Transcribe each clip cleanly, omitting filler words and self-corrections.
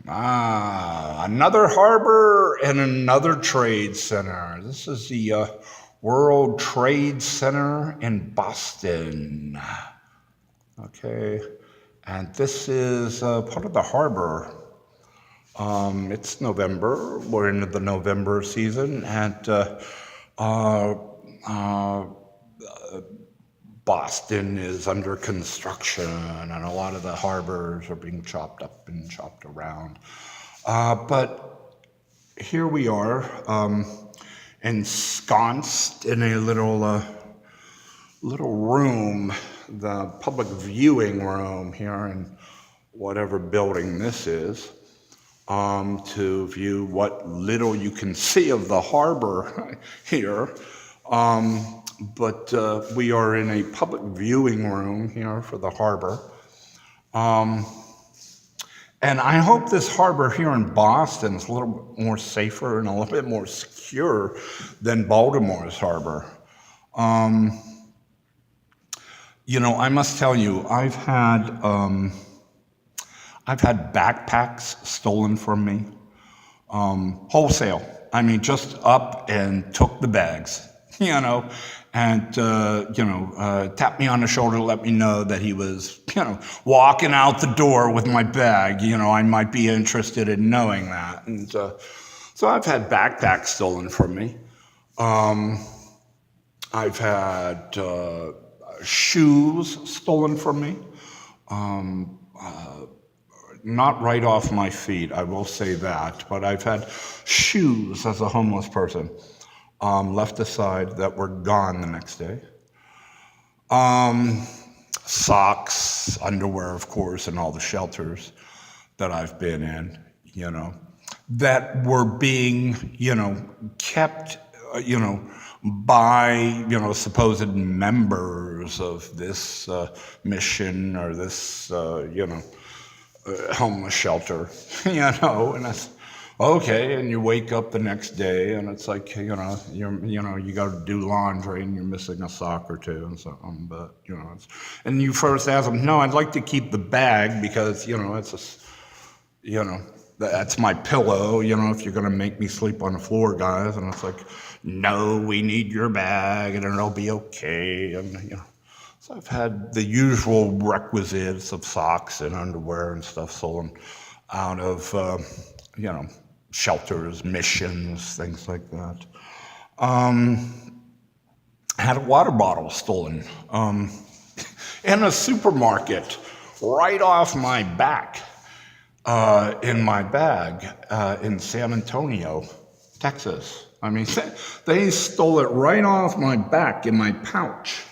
Another harbor and another trade center. This is the World Trade Center in Boston. Okay, and this is part of the harbor. It's November. We're into the November season, and uh, uh, Boston is under construction, and a lot of the harbors are being chopped up and chopped around. But here we are, ensconced in a little room, the public viewing room here in whatever building this is, to view what little you can see of the harbor here. But we are in a public viewing room here for the harbor. And I hope this harbor here in Boston is a little bit more safer and a little bit more secure than Baltimore's harbor. I must tell you, I've had backpacks stolen from me, wholesale. I mean, just up and took the bags, and tapped me on the shoulder to let me know that he was, walking out the door with my bag. I might be interested in knowing that. And so I've had backpacks stolen from me. I've had shoes stolen from me. Not right off my feet, I will say that, but I've had shoes as a homeless person left aside that were gone the next day. Socks, underwear, of course, and all the shelters that I've been in, that were being, kept, by, supposed members of this mission or this, homeless shelter, and it's okay. And you wake up the next day, and it's like, you got to do laundry, and you're missing a sock or two and something. But and you first ask them, no, I'd like to keep the bag because it's that's my pillow. If you're gonna make me sleep on the floor, guys, and it's like, no, we need your bag, and it'll be okay, and So I've had the usual requisites of socks and underwear and stuff stolen out of, shelters, missions, things like that. Had a water bottle stolen in a supermarket right off my back, in my bag, in San Antonio, Texas. I mean, they stole it right off my back in my pouch.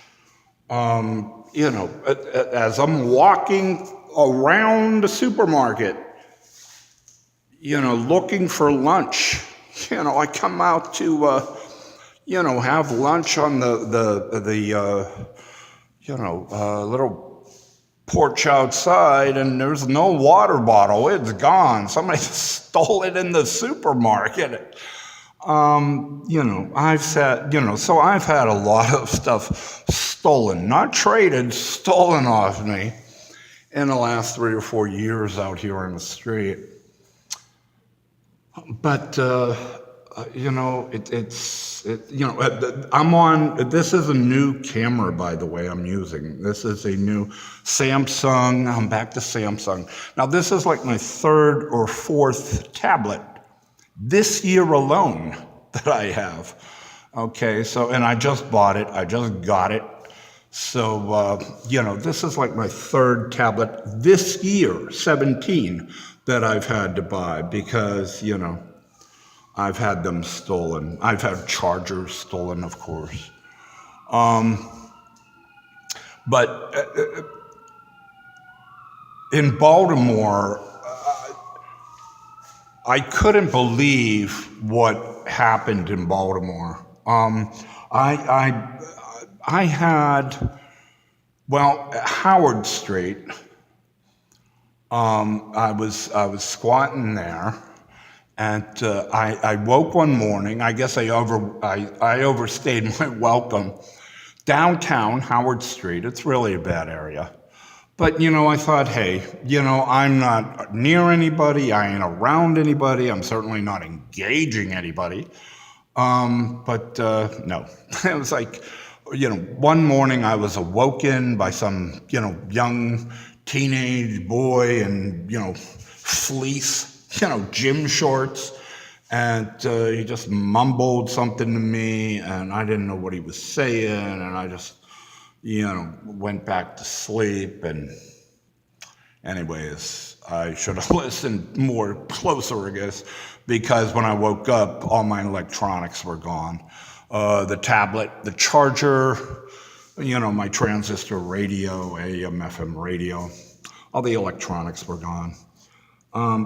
As I'm walking around the supermarket, looking for lunch. I come out to, have lunch on the little porch outside, and there's no water bottle. It's gone. Somebody stole it in the supermarket. I've said, so I've had a lot of stuff stolen, not traded, stolen off me in the last 3 or 4 years out here on the street. But, I'm on, this is a new camera, by the way, I'm using. This is a new Samsung. I'm back to Samsung. Now, this is like my 3rd or 4th tablet this year alone that I have. Okay, so, and I just bought it. I just got it. So, this is like my 3rd tablet this year, 17, that I've had to buy because, I've had them stolen. I've had chargers stolen, of course. But in Baltimore, I couldn't believe what happened in Baltimore. I had, Howard Street. I was squatting there, and I woke one morning. I guess I overstayed my welcome. Downtown Howard Street. It's really a bad area, But, I thought, hey, I'm not near anybody. I ain't around anybody. I'm certainly not engaging anybody. But no, it was like, one morning I was awoken by some, young teenage boy in, fleece, gym shorts. And he just mumbled something to me, and I didn't know what he was saying. And I just, went back to sleep. And anyways, I should have listened more closer, I guess, because when I woke up, all my electronics were gone. The tablet, the charger, my transistor radio, AM, FM radio, all the electronics were gone.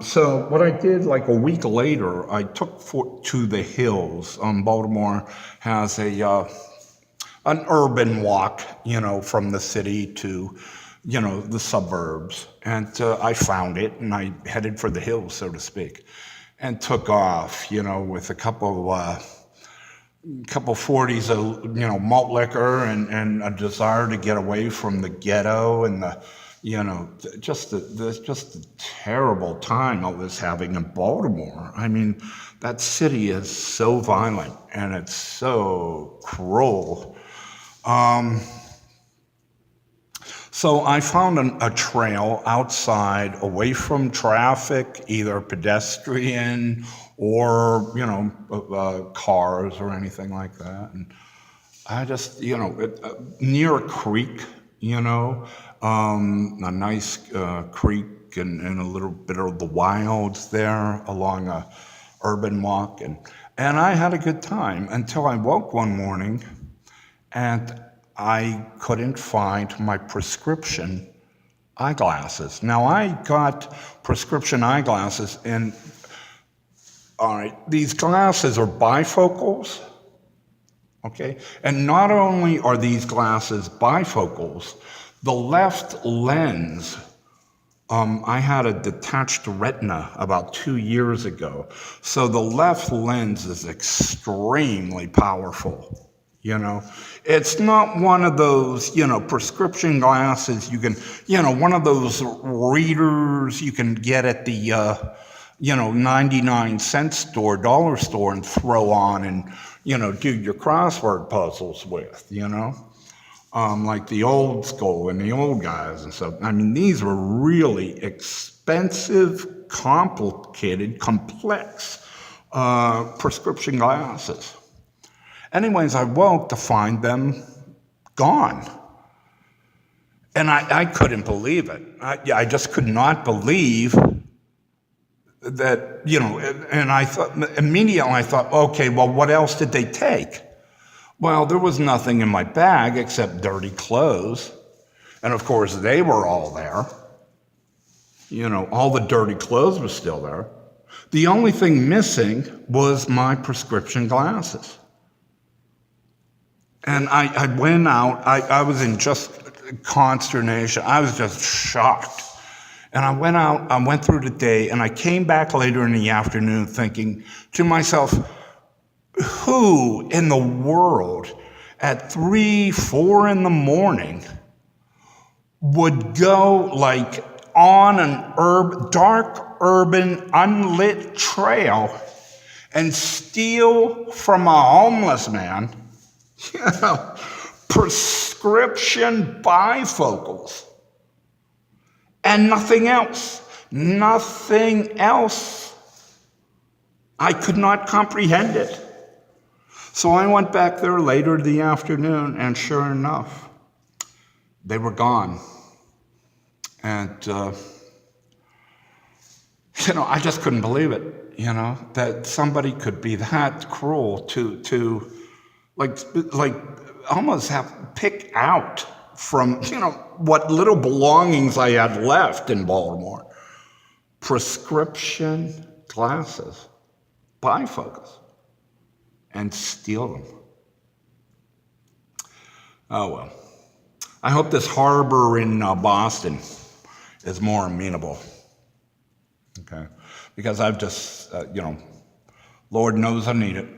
So what I did, like a week later, I took to the hills. Baltimore has an urban walk, from the city to, the suburbs. And I found it, and I headed for the hills, so to speak, and took off, with a couple 40s of, malt liquor and a desire to get away from the ghetto and the, just the terrible time I was having in Baltimore. I mean, that city is so violent and it's so cruel. So I found a trail outside, away from traffic, either pedestrian or, cars or anything like that. And I just, near a creek, a nice creek and a little bit of the wilds there along a urban walk. And I had a good time until I woke one morning and I couldn't find my prescription eyeglasses. Now, I got prescription eyeglasses, and all right, these glasses are bifocals, okay? And not only are these glasses bifocals, the left lens, I had a detached retina about 2 years ago. So the left lens is extremely powerful. It's not one of those, prescription glasses you can, one of those readers you can get at the, 99-cent store, dollar store and throw on and, do your crossword puzzles with, like the old school and the old guys and stuff. I mean, these were really expensive, complicated, complex prescription glasses. Anyways, I woke to find them gone. And I couldn't believe it. I just could not believe that, and I thought, immediately I thought, okay, well, what else did they take? Well, there was nothing in my bag except dirty clothes. And of course, they were all there. All the dirty clothes were still there. The only thing missing was my prescription glasses. And I went out, I was in just consternation. I was just shocked. And I went out, I went through the day, and I came back later in the afternoon thinking to myself, who in the world at 3, 4 in the morning would go like on an dark, urban, unlit trail and steal from a homeless man prescription bifocals and nothing else. Nothing else. I could not comprehend it. So I went back there later in the afternoon, and sure enough, they were gone. And, I just couldn't believe it, that somebody could be that cruel to like almost pick out from, what little belongings I had left in Baltimore. Prescription glasses, bifocals, and steal them. Oh, well. I hope this harbor in Boston is more amenable. Okay? Because I've just, Lord knows I need it.